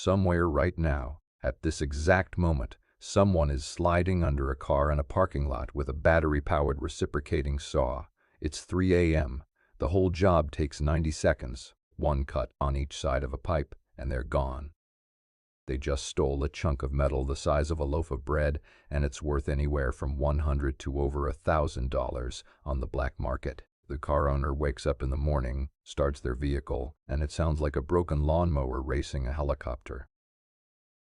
Somewhere right now, at this exact moment, someone is sliding under a car in a parking lot with a battery-powered reciprocating saw. It's 3 a.m. The whole job takes 90 seconds, one cut on each side of a pipe, and they're gone. They just stole a chunk of metal the size of a loaf of bread, and it's worth anywhere from $100 to over $1,000 on the black market. The car owner wakes up in the morning, starts their vehicle, and it sounds like a broken lawnmower racing a helicopter.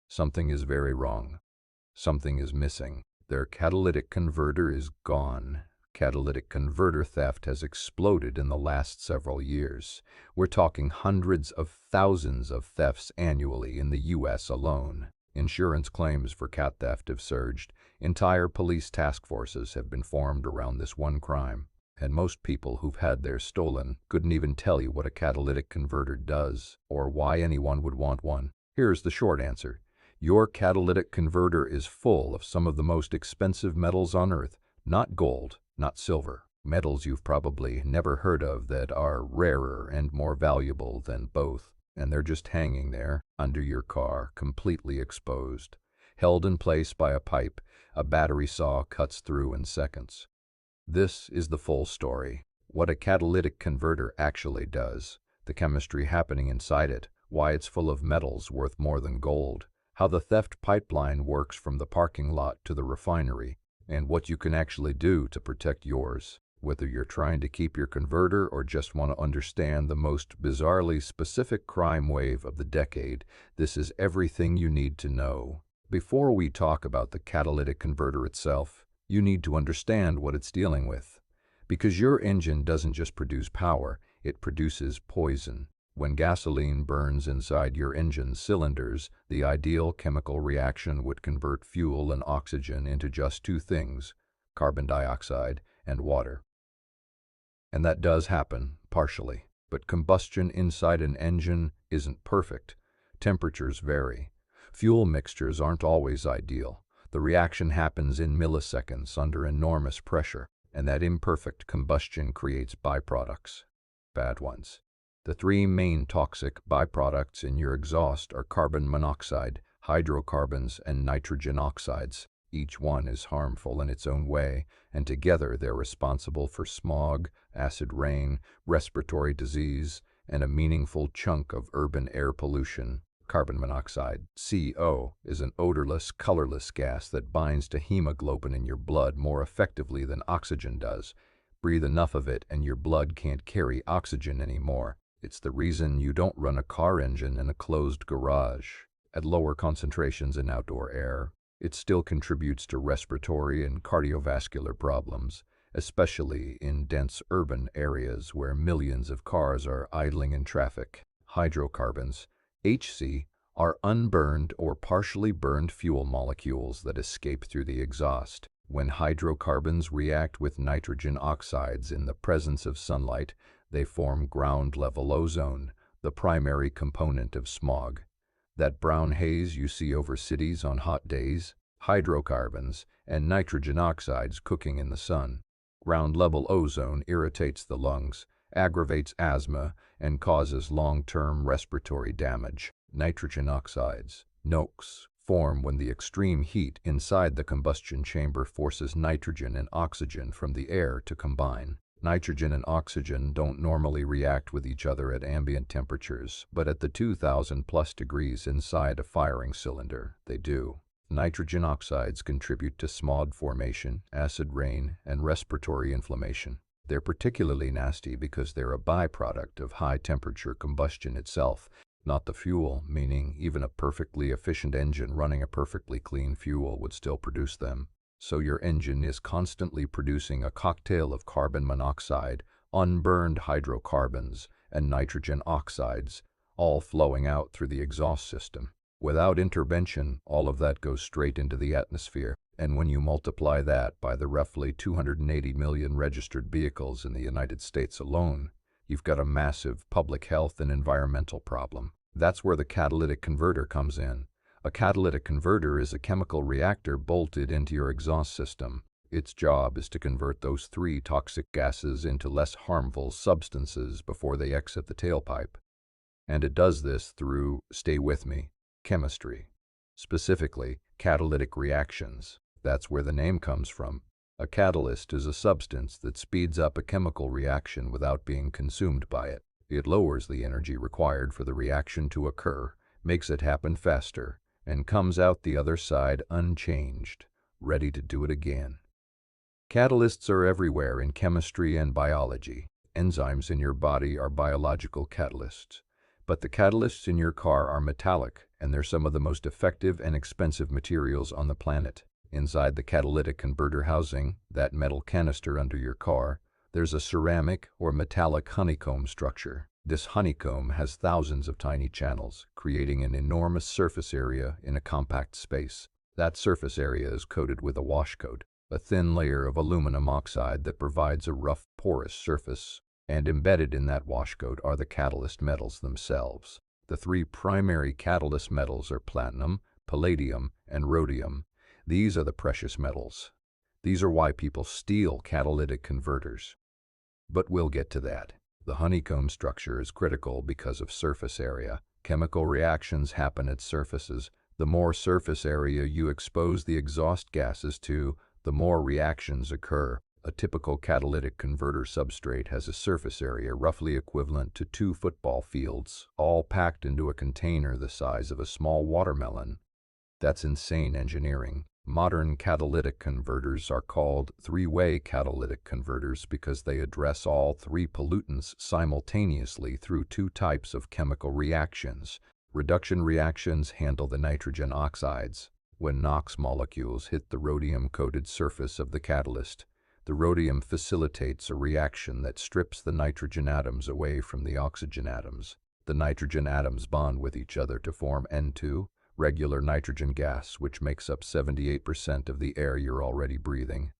Something is very wrong. Something is missing. Their catalytic converter is gone. Catalytic converter theft has exploded in the last several years. We're talking hundreds of thousands of thefts annually in the U.S. alone. Insurance claims for cat theft have surged. Entire police task forces have been formed around this one crime. And most people who've had theirs stolen couldn't even tell you what a catalytic converter does or why anyone would want one. Here's the short answer. Your catalytic converter is full of some of the most expensive metals on Earth, not gold, not silver. Metals you've probably never heard of that are rarer and more valuable than both, and they're just hanging there under your car, completely exposed. Held in place by a pipe a battery saw cuts through in seconds. This is the full story. What a catalytic converter actually does, the chemistry happening inside it, why it's full of metals worth more than gold, how the theft pipeline works from the parking lot to the refinery, and what you can actually do to protect yours. Whether you're trying to keep your converter or just want to understand the most bizarrely specific crime wave of the decade, this is everything you need to know. Before we talk about the catalytic converter itself, you need to understand what it's dealing with. Because your engine doesn't just produce power, it produces poison. When gasoline burns inside your engine's cylinders, the ideal chemical reaction would convert fuel and oxygen into just two things, carbon dioxide and water. And that does happen, partially. But combustion inside an engine isn't perfect. Temperatures vary. Fuel mixtures aren't always ideal. The reaction happens in milliseconds under enormous pressure, and that imperfect combustion creates byproducts. Bad ones. The three main toxic byproducts in your exhaust are carbon monoxide, hydrocarbons, and nitrogen oxides. Each one is harmful in its own way, and together they're responsible for smog, acid rain, respiratory disease, and a meaningful chunk of urban air pollution. Carbon monoxide, CO, is an odorless, colorless gas that binds to hemoglobin in your blood more effectively than oxygen does. Breathe enough of it and your blood can't carry oxygen anymore. It's the reason you don't run a car engine in a closed garage. At lower concentrations in outdoor air, it still contributes to respiratory and cardiovascular problems, especially in dense urban areas where millions of cars are idling in traffic. Hydrocarbons, HC, are unburned or partially burned fuel molecules that escape through the exhaust. When hydrocarbons react with nitrogen oxides in the presence of sunlight, they form ground-level ozone, the primary component of smog. That brown haze you see over cities on hot days, hydrocarbons and nitrogen oxides cooking in the sun. Ground-level ozone irritates the lungs, aggravates asthma, and causes long-term respiratory damage. Nitrogen oxides, NOx, form when the extreme heat inside the combustion chamber forces nitrogen and oxygen from the air to combine. Nitrogen and oxygen don't normally react with each other at ambient temperatures, but at the 2,000+ degrees inside a firing cylinder, they do. Nitrogen oxides contribute to smog formation, acid rain, and respiratory inflammation. They're particularly nasty because they're a byproduct of high-temperature combustion itself, not the fuel, meaning even a perfectly efficient engine running a perfectly clean fuel would still produce them. So your engine is constantly producing a cocktail of carbon monoxide, unburned hydrocarbons, and nitrogen oxides, all flowing out through the exhaust system. Without intervention, all of that goes straight into the atmosphere. And when you multiply that by the roughly 280 million registered vehicles in the United States alone, you've got a massive public health and environmental problem. That's where the catalytic converter comes in. A catalytic converter is a chemical reactor bolted into your exhaust system. Its job is to convert those three toxic gases into less harmful substances before they exit the tailpipe. And it does this through, stay with me, Chemistry. Specifically, catalytic reactions. That's where the name comes from. A catalyst is a substance that speeds up a chemical reaction without being consumed by it. It lowers the energy required for the reaction to occur, makes it happen faster, and comes out the other side unchanged, ready to do it again. Catalysts are everywhere in chemistry and biology. Enzymes in your body are biological catalysts. But the catalysts in your car are metallic, and they're some of the most effective and expensive materials on the planet. Inside the catalytic converter housing, that metal canister under your car, there's a ceramic or metallic honeycomb structure. This honeycomb has thousands of tiny channels, creating an enormous surface area in a compact space. That surface area is coated with a wash coat, a thin layer of aluminum oxide that provides a rough, porous surface. And embedded in that wash coat are the catalyst metals themselves. The three primary catalyst metals are platinum, palladium, and rhodium. These are the precious metals. These are why people steal catalytic converters. But we'll get to that. The honeycomb structure is critical because of surface area. Chemical reactions happen at surfaces. The more surface area you expose the exhaust gases to, the more reactions occur. A typical catalytic converter substrate has a surface area roughly equivalent to 2 football fields, all packed into a container the size of a small watermelon. That's insane engineering. Modern catalytic converters are called three-way catalytic converters because they address all three pollutants simultaneously through 2 types of chemical reactions. Reduction reactions handle the nitrogen oxides. When NOx molecules hit the rhodium-coated surface of the catalyst, the rhodium facilitates a reaction that strips the nitrogen atoms away from the oxygen atoms. The nitrogen atoms bond with each other to form N2, regular nitrogen gas, which makes up 78% of the air you're already breathing.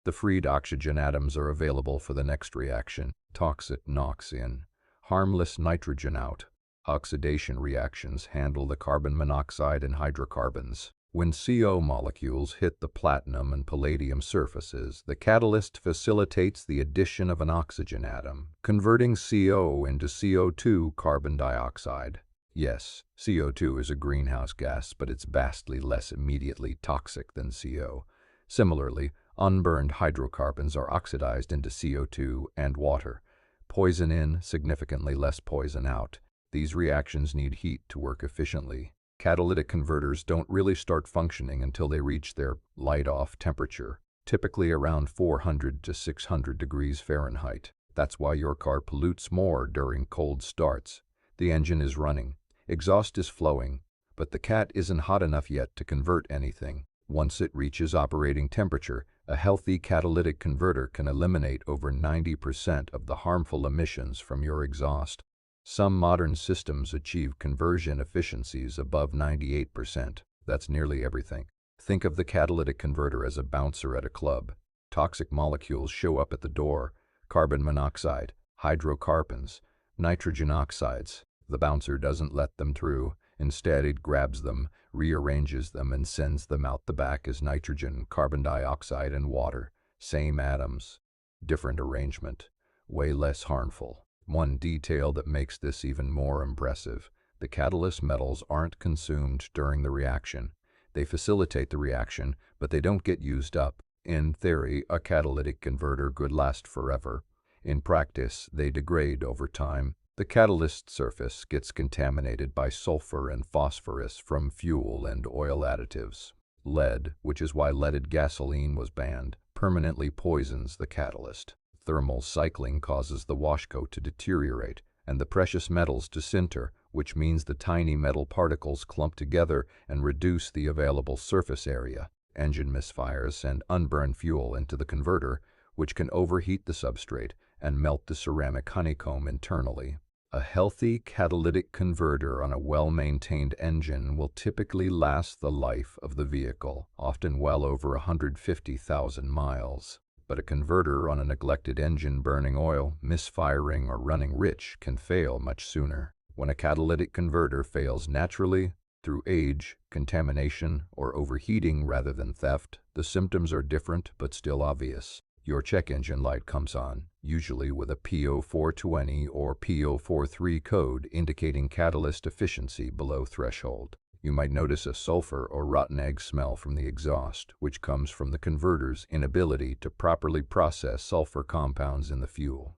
The freed oxygen atoms are available for the next reaction, toxic NOx in, harmless nitrogen out. Oxidation reactions handle the carbon monoxide and hydrocarbons. When CO molecules hit the platinum and palladium surfaces, the catalyst facilitates the addition of an oxygen atom, converting CO into CO2 carbon dioxide. Yes, CO2 is a greenhouse gas, but it's vastly less immediately toxic than CO. Similarly, unburned hydrocarbons are oxidized into CO2 and water. Poison in, significantly less poison out. These reactions need heat to work efficiently. Catalytic converters don't really start functioning until they reach their light-off temperature, typically around 400 to 600 degrees Fahrenheit. That's why your car pollutes more during cold starts. The engine is running, exhaust is flowing, but the cat isn't hot enough yet to convert anything. Once it reaches operating temperature, a healthy catalytic converter can eliminate over 90% of the harmful emissions from your exhaust. Some modern systems achieve conversion efficiencies above 98%. That's nearly everything. Think of the catalytic converter as a bouncer at a club. Toxic molecules show up at the door: carbon monoxide, hydrocarbons, nitrogen oxides. The bouncer doesn't let them through. Instead, it grabs them, rearranges them, and sends them out the back as nitrogen, carbon dioxide, and water. Same atoms, different arrangement, way less harmful. One detail that makes this even more impressive: the catalyst metals aren't consumed during the reaction. They facilitate the reaction, but they don't get used up. In theory, a catalytic converter could last forever. In practice, they degrade over time. The catalyst surface gets contaminated by sulfur and phosphorus from fuel and oil additives. Lead, which is why leaded gasoline was banned, permanently poisons the catalyst. Thermal cycling causes the wash coat to deteriorate and the precious metals to sinter, which means the tiny metal particles clump together and reduce the available surface area. Engine misfires send unburned fuel into the converter, which can overheat the substrate and melt the ceramic honeycomb internally. A healthy catalytic converter on a well-maintained engine will typically last the life of the vehicle, often well over 150,000 miles. But a converter on a neglected engine burning oil, misfiring, or running rich can fail much sooner. When a catalytic converter fails naturally, through age, contamination, or overheating rather than theft, the symptoms are different but still obvious. Your check engine light comes on, usually with a P0420 or P043 code indicating catalyst efficiency below threshold. You might notice a sulfur or rotten egg smell from the exhaust, which comes from the converter's inability to properly process sulfur compounds in the fuel.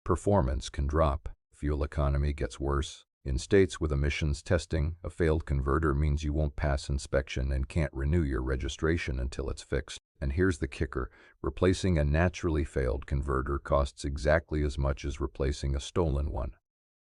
Performance can drop. Fuel economy gets worse. In states with emissions testing, a failed converter means you won't pass inspection and can't renew your registration until it's fixed. And here's the kicker: replacing a naturally failed converter costs exactly as much as replacing a stolen one.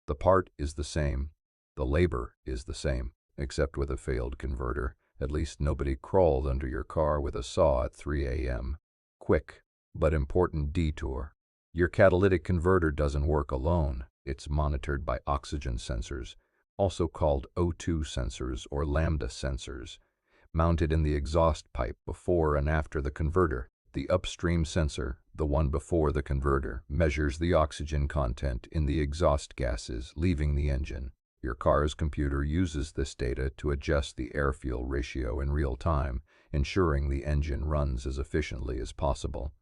The part is the same. The labor is the same. Except with a failed converter, at least nobody crawled under your car with a saw at 3 a.m. Quick, but important detour. Your catalytic converter doesn't work alone. It's monitored by oxygen sensors, also called O2 sensors or lambda sensors, mounted in the exhaust pipe before and after the converter. The upstream sensor, the one before the converter, measures the oxygen content in the exhaust gases leaving the engine. Your car's computer uses this data to adjust the air-fuel ratio in real time, ensuring the engine runs as efficiently as possible.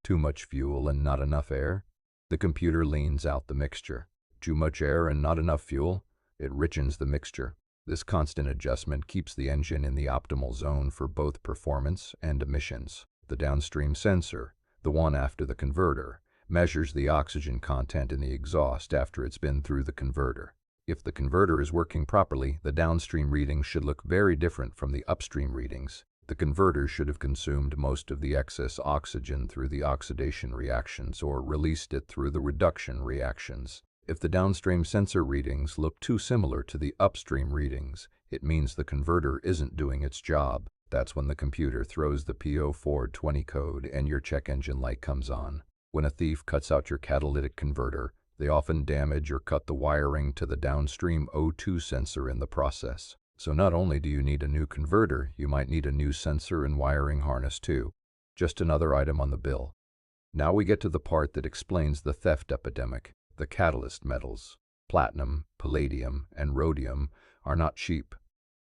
Too much fuel and not enough air? The computer leans out the mixture. Too much air and not enough fuel? It richens the mixture. This constant adjustment keeps the engine in the optimal zone for both performance and emissions. The downstream sensor, the one after the converter, measures the oxygen content in the exhaust after it's been through the converter. If the converter is working properly, the downstream readings should look very different from the upstream readings. The converter should have consumed most of the excess oxygen through the oxidation reactions or released it through the reduction reactions. If the downstream sensor readings look too similar to the upstream readings, it means the converter isn't doing its job. That's when the computer throws the P0420 code and your check engine light comes on. When a thief cuts out your catalytic converter, they often damage or cut the wiring to the downstream O2 sensor in the process. So not only do you need a new converter, you might need a new sensor and wiring harness too. Just another item on the bill. Now we get to the part that explains the theft epidemic. The catalyst metals, platinum, palladium, and rhodium, are not cheap.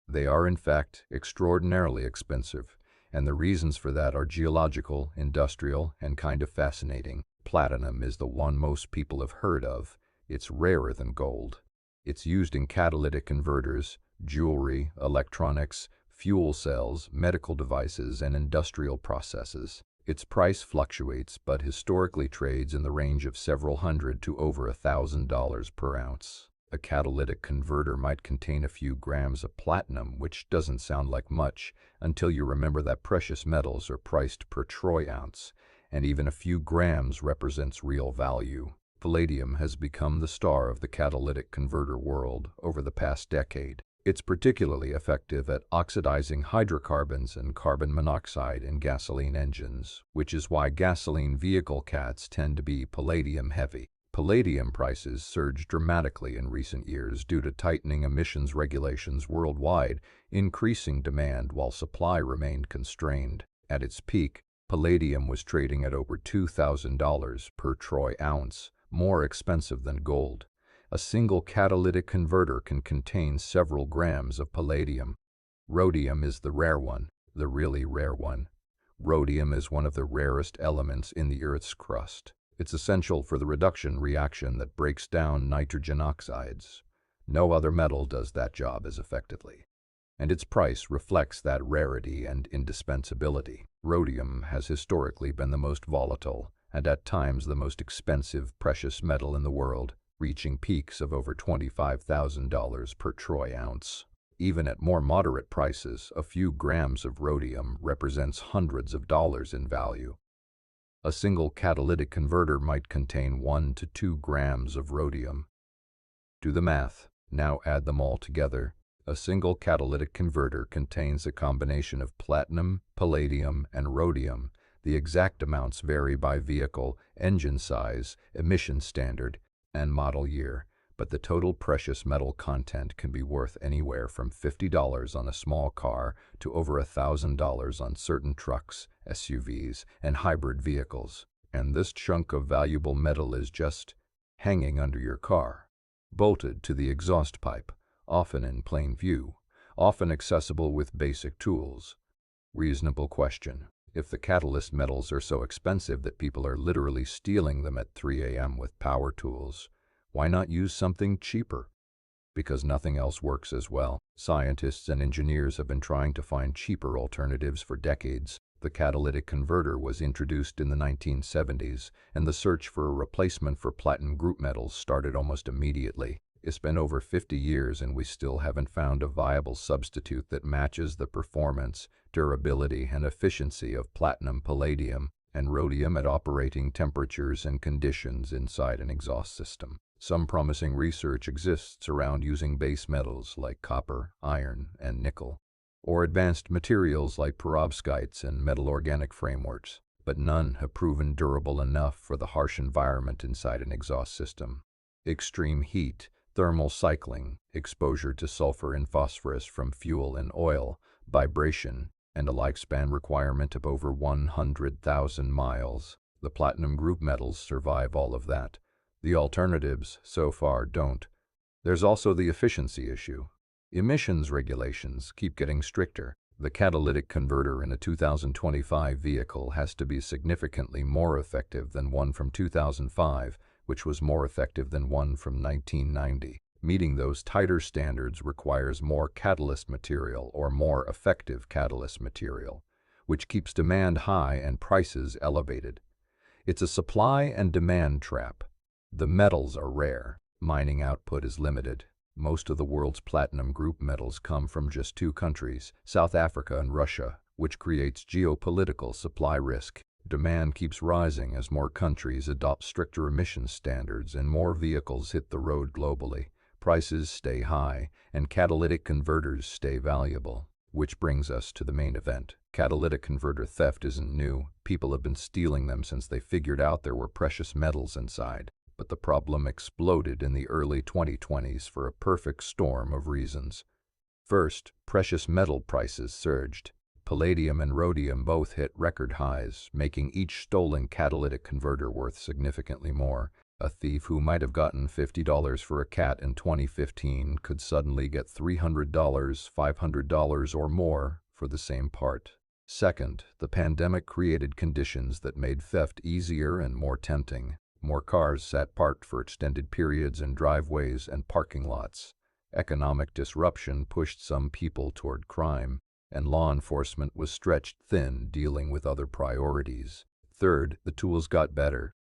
They are, in fact, extraordinarily expensive, and the reasons for that are geological, industrial, and kind of fascinating. Platinum is the one most people have heard of. It's rarer than gold. It's used in catalytic converters, jewelry, electronics, fuel cells, medical devices, and industrial processes. Its price fluctuates, but historically trades in the range of several hundred to over $1,000 per ounce. A catalytic converter might contain a few grams of platinum, which doesn't sound like much until you remember that precious metals are priced per troy ounce, and even a few grams represents real value. Palladium has become the star of the catalytic converter world over the past decade. It's particularly effective at oxidizing hydrocarbons and carbon monoxide in gasoline engines, which is why gasoline vehicle cats tend to be palladium heavy. Palladium prices surged dramatically in recent years due to tightening emissions regulations worldwide, increasing demand while supply remained constrained. At its peak, palladium was trading at over $2,000 per troy ounce, more expensive than gold. A single catalytic converter can contain several grams of palladium. Rhodium is the rare one, the really rare one. Rhodium is one of the rarest elements in the Earth's crust. It's essential for the reduction reaction that breaks down nitrogen oxides. No other metal does that job as effectively. And its price reflects that rarity and indispensability. Rhodium has historically been the most volatile, and at times the most expensive precious metal in the world, reaching peaks of over $25,000 per troy ounce. Even at more moderate prices, a few grams of rhodium represents hundreds of dollars in value. A single catalytic converter might contain 1 to 2 grams of rhodium. Do the math. Now add them all together. A single catalytic converter contains a combination of platinum, palladium, and rhodium. The exact amounts vary by vehicle, engine size, emission standard, and model year, but the total precious metal content can be worth anywhere from $50 on a small car to over $1,000 on certain trucks, SUVs, and hybrid vehicles. And this chunk of valuable metal is just hanging under your car, bolted to the exhaust pipe, often in plain view, often accessible with basic tools. Reasonable question. If the catalyst metals are so expensive that people are literally stealing them at 3 a.m. with power tools, why not use something cheaper? because nothing else works as well. Scientists and engineers have been trying to find cheaper alternatives for decades. The catalytic converter was introduced in the 1970s, and the search for a replacement for platinum group metals started almost immediately. It's been over 50 years and we still haven't found a viable substitute that matches the performance, durability, and efficiency of platinum, palladium, and rhodium at operating temperatures and conditions inside an exhaust system. Some promising research exists around using base metals like copper, iron, and nickel, or advanced materials like perovskites and metal organic frameworks, but none have proven durable enough for the harsh environment inside an exhaust system. Extreme heat, thermal cycling, exposure to sulfur and phosphorus from fuel and oil, vibration, and a lifespan requirement of over 100,000 miles. The platinum group metals survive all of that. The alternatives, so far, don't. There's also the efficiency issue. Emissions regulations keep getting stricter. The catalytic converter in a 2025 vehicle has to be significantly more effective than one from 2005, which was more effective than one from 1990. Meeting those tighter standards requires more catalyst material or more effective catalyst material, which keeps demand high and prices elevated. It's a supply and demand trap. The metals are rare. Mining output is limited. Most of the world's platinum group metals come from just two countries, South Africa and Russia, which creates geopolitical supply risk. Demand keeps rising as more countries adopt stricter emission standards and more vehicles hit the road globally. Prices stay high, and catalytic converters stay valuable. Which brings us to the main event. Catalytic converter theft isn't new. People have been stealing them since they figured out there were precious metals inside. But the problem exploded in the early 2020s for a perfect storm of reasons. First, precious metal prices surged. Palladium and rhodium both hit record highs, making each stolen catalytic converter worth significantly more. A thief who might have gotten $50 for a cat in 2015 could suddenly get $300, $500 or more for the same part. Second, the pandemic created conditions that made theft easier and more tempting. More cars sat parked for extended periods in driveways and parking lots. Economic disruption pushed some people toward crime, and law enforcement was stretched thin dealing with other priorities. Third, the tools got better.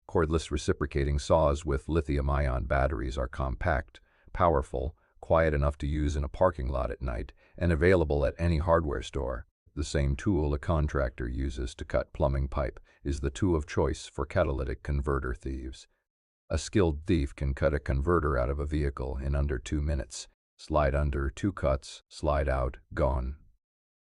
Cordless reciprocating saws with lithium-ion batteries are compact, powerful, quiet enough to use in a parking lot at night, and available at any hardware store. The same tool a contractor uses to cut plumbing pipe is the tool of choice for catalytic converter thieves. A skilled thief can cut a converter out of a vehicle in under 2 minutes. Slide under, 2 cuts, slide out, gone.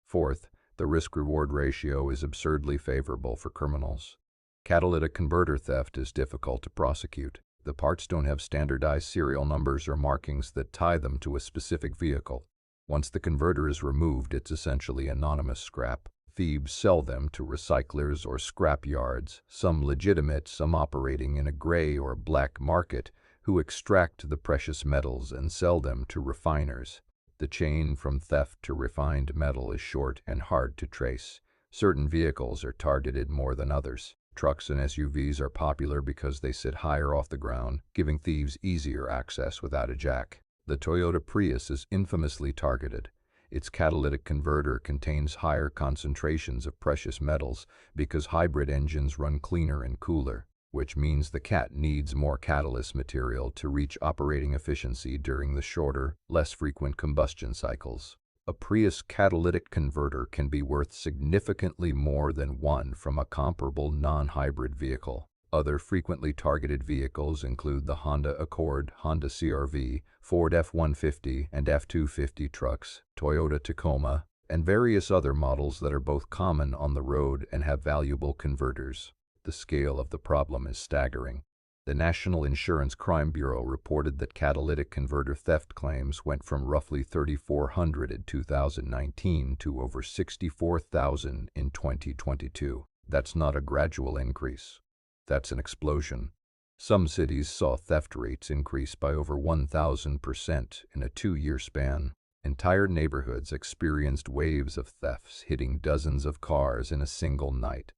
Fourth, the risk-reward ratio is absurdly favorable for criminals. Catalytic converter theft is difficult to prosecute. The parts don't have standardized serial numbers or markings that tie them to a specific vehicle. Once the converter is removed, it's essentially anonymous scrap. Thieves sell them to recyclers or scrap yards, some legitimate, some operating in a gray or black market, who extract the precious metals and sell them to refiners. The chain from theft to refined metal is short and hard to trace. Certain vehicles are targeted more than others. Trucks and SUVs are popular because they sit higher off the ground, giving thieves easier access without a jack. The Toyota Prius is infamously targeted. Its catalytic converter contains higher concentrations of precious metals because hybrid engines run cleaner and cooler, which means the cat needs more catalyst material to reach operating efficiency during the shorter, less frequent combustion cycles. A Prius catalytic converter can be worth significantly more than one from a comparable non-hybrid vehicle. Other frequently targeted vehicles include the Honda Accord, Honda CR-V, Ford F-150 and F-250 trucks, Toyota Tacoma, and various other models that are both common on the road and have valuable converters. The scale of the problem is staggering. The National Insurance Crime Bureau reported that catalytic converter theft claims went from roughly 3,400 in 2019 to over 64,000 in 2022. That's not a gradual increase. That's an explosion. Some cities saw theft rates increase by over 1,000% in a 2-year span. Entire neighborhoods experienced waves of thefts hitting dozens of cars in a single night.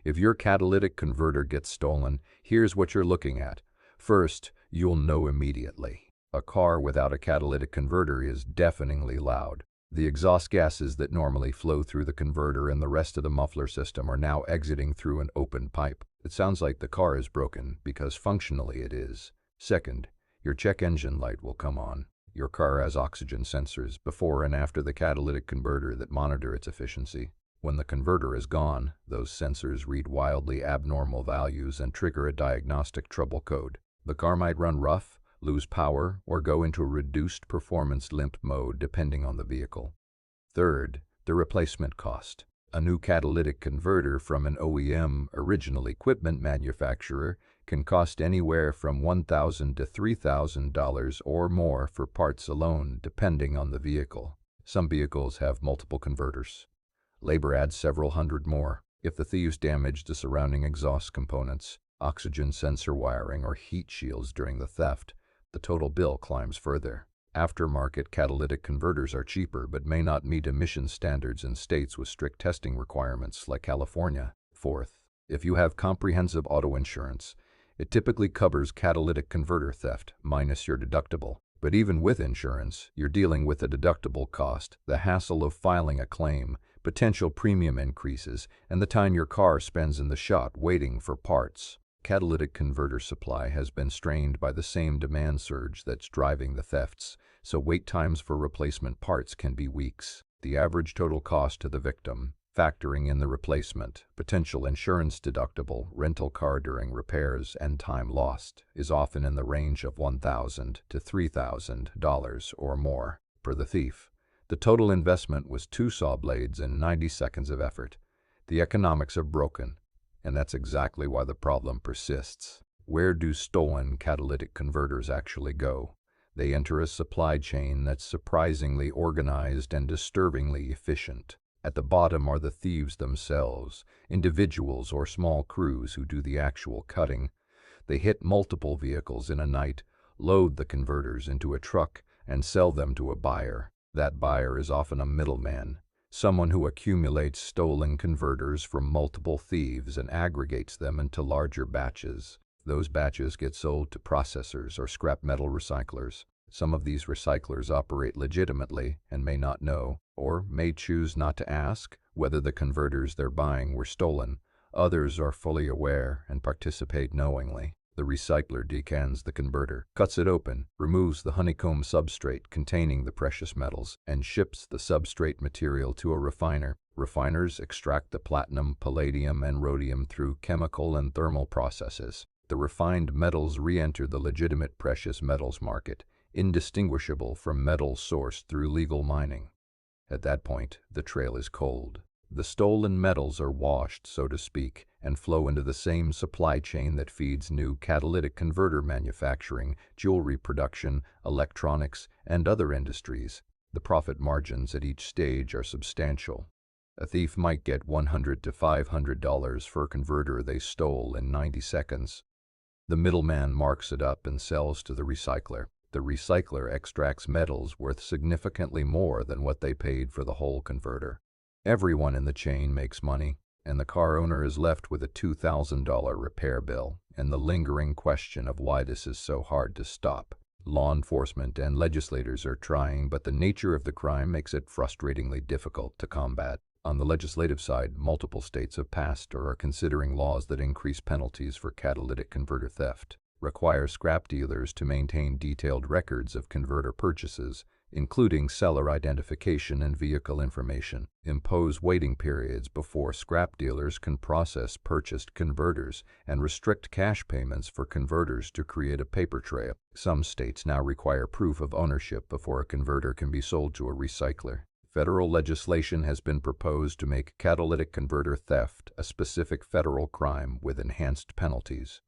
If your catalytic converter gets stolen, here's what you're looking at. First, you'll know immediately. A car without a catalytic converter is deafeningly loud. The exhaust gases that normally flow through the converter and the rest of the muffler system are now exiting through an open pipe. It sounds like the car is broken because functionally it is. Second, your check engine light will come on. Your car has oxygen sensors before and after the catalytic converter that monitor its efficiency. When the converter is gone, those sensors read wildly abnormal values and trigger a diagnostic trouble code. The car might run rough, lose power, or go into a reduced performance limp mode depending on the vehicle. Third, the replacement cost. A new catalytic converter from an OEM original equipment manufacturer can cost anywhere from $1,000 to $3,000 or more for parts alone, depending on the vehicle. Some vehicles have multiple converters. Labor adds several hundred more. If the thieves damage the surrounding exhaust components, oxygen sensor wiring, or heat shields during the theft, the total bill climbs further. Aftermarket catalytic converters are cheaper but may not meet emission standards in states with strict testing requirements like California. Fourth, if you have comprehensive auto insurance, it typically covers catalytic converter theft minus your deductible. But even with insurance, you're dealing with the deductible cost, the hassle of filing a claim, potential premium increases, and the time your car spends in the shop waiting for parts. Catalytic converter supply has been strained by the same demand surge that's driving the thefts, so wait times for replacement parts can be weeks. The average total cost to the victim, factoring in the replacement, potential insurance deductible, rental car during repairs, and time lost, is often in the range of $1,000 to $3,000 or more per the thief. The total investment was 2 saw blades and 90 seconds of effort. The economics are broken, and that's exactly why the problem persists. Where do stolen catalytic converters actually go? They enter a supply chain that's surprisingly organized and disturbingly efficient. At the bottom are the thieves themselves, individuals or small crews who do the actual cutting. They hit multiple vehicles in a night, load the converters into a truck, and sell them to a buyer. That buyer is often a middleman, someone who accumulates stolen converters from multiple thieves and aggregates them into larger batches. Those batches get sold to processors or scrap metal recyclers. Some of these recyclers operate legitimately and may not know, or may choose not to ask, whether the converters they're buying were stolen. Others are fully aware and participate knowingly. The recycler decans the converter, cuts it open, removes the honeycomb substrate containing the precious metals, and ships the substrate material to a refiner. Refiners extract the platinum, palladium, and rhodium through chemical and thermal processes. The refined metals re-enter the legitimate precious metals market, indistinguishable from metals sourced through legal mining. At that point, the trail is cold. The stolen metals are washed, so to speak, and flow into the same supply chain that feeds new catalytic converter manufacturing, jewelry production, electronics, and other industries. The profit margins at each stage are substantial. A thief might get $100 to $500 for a converter they stole in 90 seconds. The middleman marks it up and sells to the recycler. The recycler extracts metals worth significantly more than what they paid for the whole converter. Everyone in the chain makes money, and the car owner is left with a $2,000 repair bill and the lingering question of why this is so hard to stop. Law enforcement and legislators are trying, but the nature of the crime makes it frustratingly difficult to combat. On the legislative side, multiple states have passed or are considering laws that increase penalties for catalytic converter theft, require scrap dealers to maintain detailed records of converter purchases, including seller identification and vehicle information, impose waiting periods before scrap dealers can process purchased converters, and restrict cash payments for converters to create a paper trail. Some states now require proof of ownership before a converter can be sold to a recycler. Federal legislation has been proposed to make catalytic converter theft a specific federal crime with enhanced penalties.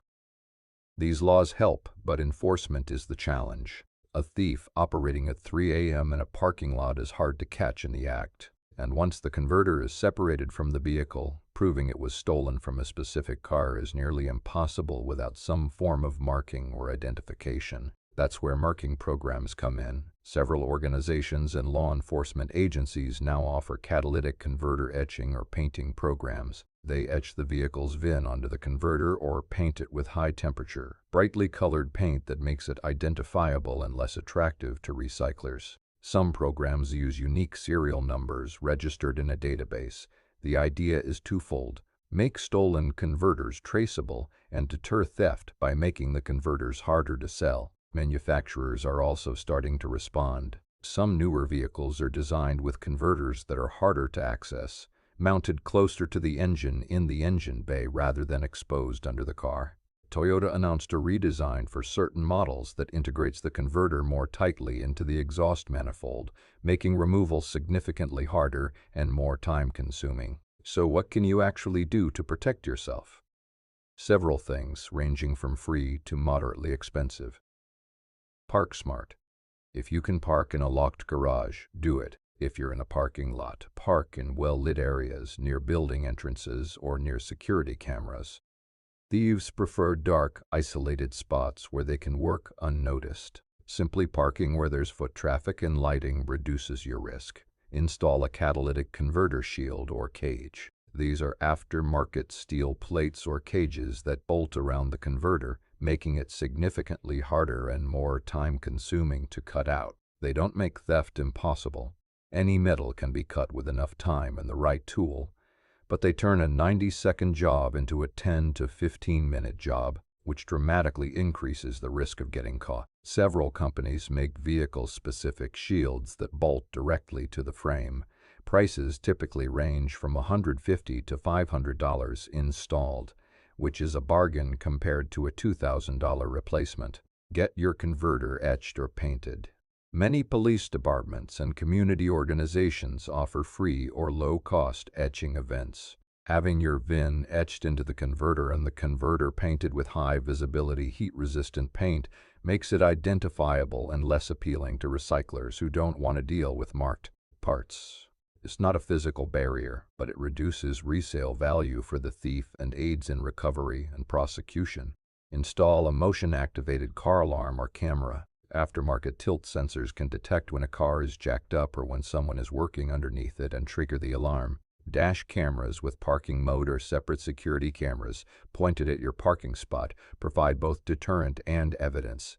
These laws help, but enforcement is the challenge. A thief operating at 3 a.m. in a parking lot is hard to catch in the act, and once the converter is separated from the vehicle, proving it was stolen from a specific car is nearly impossible without some form of marking or identification. That's where marking programs come in. Several organizations and law enforcement agencies now offer catalytic converter etching or painting programs. They etch the vehicle's VIN onto the converter or paint it with high-temperature, brightly colored paint that makes it identifiable and less attractive to recyclers. Some programs use unique serial numbers registered in a database. The idea is twofold: make stolen converters traceable and deter theft by making the converters harder to sell. Manufacturers are also starting to respond. Some newer vehicles are designed with converters that are harder to access, mounted closer to the engine in the engine bay rather than exposed under the car. Toyota announced a redesign for certain models that integrates the converter more tightly into the exhaust manifold, making removal significantly harder and more time-consuming. So what can you actually do to protect yourself? Several things, ranging from free to moderately expensive. Park smart. If you can park in a locked garage, do it. If you're in a parking lot, park in well-lit areas near building entrances or near security cameras. Thieves prefer dark, isolated spots where they can work unnoticed. Simply parking where there's foot traffic and lighting reduces your risk. Install a catalytic converter shield or cage. These are aftermarket steel plates or cages that bolt around the converter, making it significantly harder and more time-consuming to cut out. They don't make theft impossible. Any metal can be cut with enough time and the right tool, but they turn a 90-second job into a 10 to 15-minute job, which dramatically increases the risk of getting caught. Several companies make vehicle-specific shields that bolt directly to the frame. Prices typically range from $150 to $500 installed, which is a bargain compared to a $2,000 replacement. Get your converter etched or painted. Many police departments and community organizations offer free or low-cost etching events. Having your VIN etched into the converter and the converter painted with high-visibility, heat-resistant paint makes it identifiable and less appealing to recyclers who don't want to deal with marked parts. It's not a physical barrier, but it reduces resale value for the thief and aids in recovery and prosecution. Install a motion-activated car alarm or camera. Aftermarket tilt sensors can detect when a car is jacked up or when someone is working underneath it and trigger the alarm. Dash cameras with parking mode or separate security cameras pointed at your parking spot provide both deterrent and evidence.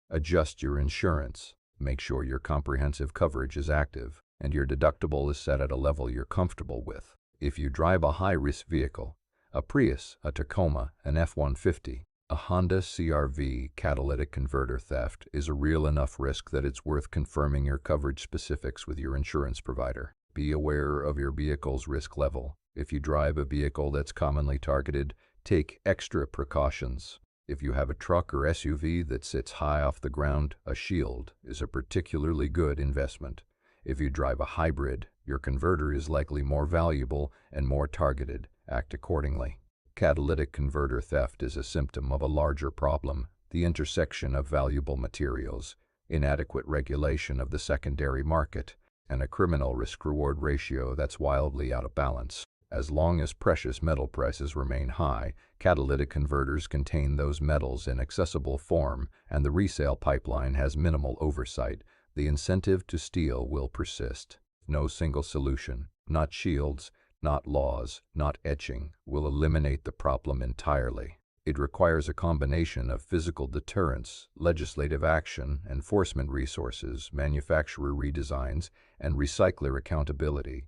Adjust your insurance. Make sure your comprehensive coverage is active and your deductible is set at a level you're comfortable with. If you drive a high-risk vehicle, a Prius, a Tacoma, an F-150, a Honda CR-V, catalytic converter theft is a real enough risk that it's worth confirming your coverage specifics with your insurance provider. Be aware of your vehicle's risk level. If you drive a vehicle that's commonly targeted, take extra precautions. If you have a truck or SUV that sits high off the ground, a shield is a particularly good investment. If you drive a hybrid, your converter is likely more valuable and more targeted. Act accordingly. Catalytic converter theft is a symptom of a larger problem: the intersection of valuable materials, inadequate regulation of the secondary market, and a criminal risk-reward ratio that's wildly out of balance. As long as precious metal prices remain high, catalytic converters contain those metals in accessible form, and the resale pipeline has minimal oversight. The incentive to steal will persist. No single solution, not shields, not laws, not etching, will eliminate the problem entirely. It requires a combination of physical deterrence, legislative action, enforcement resources, manufacturer redesigns, and recycler accountability.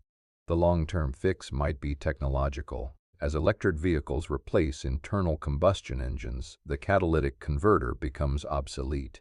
The long-term fix might be technological. As electric vehicles replace internal combustion engines, the catalytic converter becomes obsolete.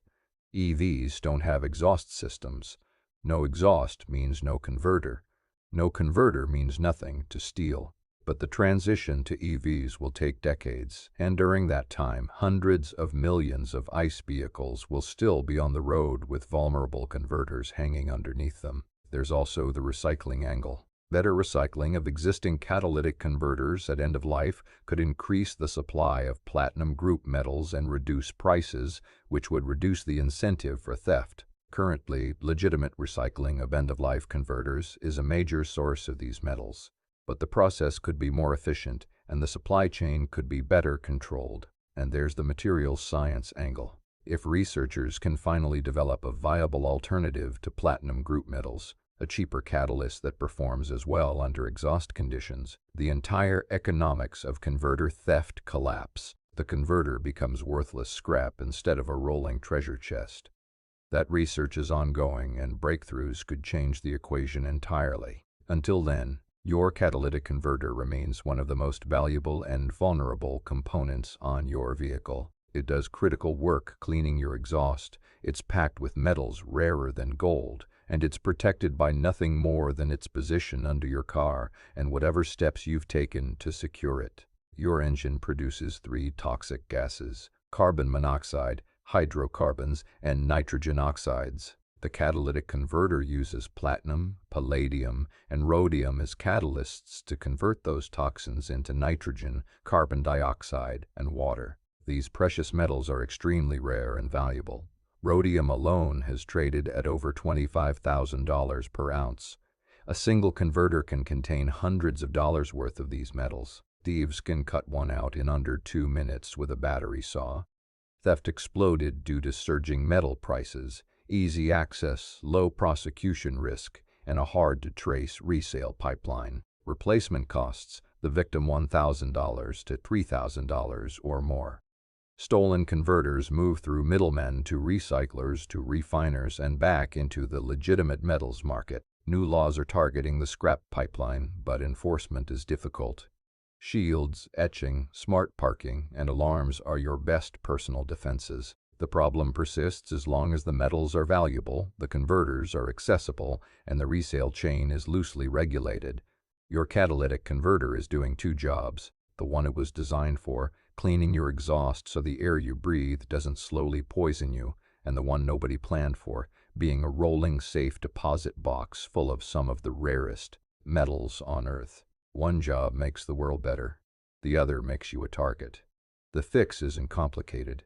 EVs don't have exhaust systems. No exhaust means no converter. No converter means nothing to steal. But the transition to EVs will take decades, and during that time, hundreds of millions of ICE vehicles will still be on the road with vulnerable converters hanging underneath them. There's also the recycling angle. Better recycling of existing catalytic converters at end of life could increase the supply of platinum group metals and reduce prices, which would reduce the incentive for theft. Currently, legitimate recycling of end-of-life converters is a major source of these metals, but the process could be more efficient and the supply chain could be better controlled. And there's the materials science angle. If researchers can finally develop a viable alternative to platinum group metals, a cheaper catalyst that performs as well under exhaust conditions, the entire economics of converter theft collapse. The converter becomes worthless scrap instead of a rolling treasure chest. That research is ongoing, and breakthroughs could change the equation entirely. Until then, your catalytic converter remains one of the most valuable and vulnerable components on your vehicle. It does critical work cleaning your exhaust, it's packed with metals rarer than gold, and it's protected by nothing more than its position under your car and whatever steps you've taken to secure it. Your engine produces 3 toxic gases: carbon monoxide, hydrocarbons, and nitrogen oxides. The catalytic converter uses platinum, palladium, and rhodium as catalysts to convert those toxins into nitrogen, carbon dioxide, and water. These precious metals are extremely rare and valuable. Rhodium alone has traded at over $25,000 per ounce. A single converter can contain hundreds of dollars worth of these metals. Thieves can cut one out in under 2 minutes with a battery saw. Theft exploded due to surging metal prices, easy access, low prosecution risk, and a hard-to-trace resale pipeline. Replacement costs the victim $1,000 to $3,000 or more. Stolen converters move through middlemen to recyclers to refiners and back into the legitimate metals market. New laws are targeting the scrap pipeline, but enforcement is difficult. Shields, etching, smart parking, and alarms are your best personal defenses. The problem persists as long as the metals are valuable, the converters are accessible, and the resale chain is loosely regulated. Your catalytic converter is doing 2 jobs. The one it was designed for, cleaning your exhaust so the air you breathe doesn't slowly poison you, and the one nobody planned for, being a rolling safe deposit box full of some of the rarest metals on Earth. One job makes the world better. The other makes you a target. The fix isn't complicated.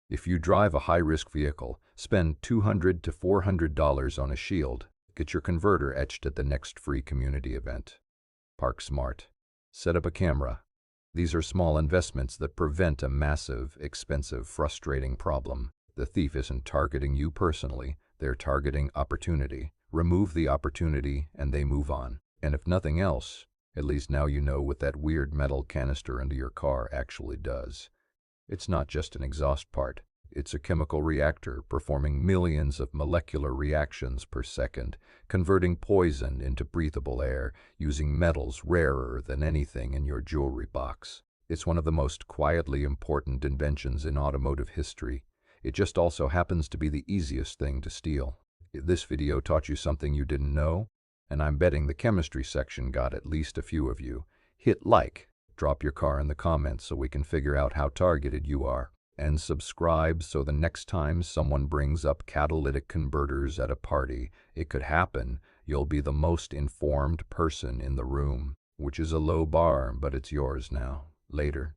If you drive a high-risk vehicle, spend $200 to $400 on a shield. Get your converter etched at the next free community event. Park smart. Set up a camera. These are small investments that prevent a massive, expensive, frustrating problem. The thief isn't targeting you personally, they're targeting opportunity. Remove the opportunity and they move on. And if nothing else, at least now you know what that weird metal canister under your car actually does. It's not just an exhaust part. It's a chemical reactor performing millions of molecular reactions per second, converting poison into breathable air, using metals rarer than anything in your jewelry box. It's one of the most quietly important inventions in automotive history. It just also happens to be the easiest thing to steal. If this video taught you something you didn't know, and I'm betting the chemistry section got at least a few of you, hit like, drop your car in the comments so we can figure out how targeted you are. And subscribe so the next time someone brings up catalytic converters at a party, it could happen, you'll be the most informed person in the room, which is a low bar, but it's yours now. Later.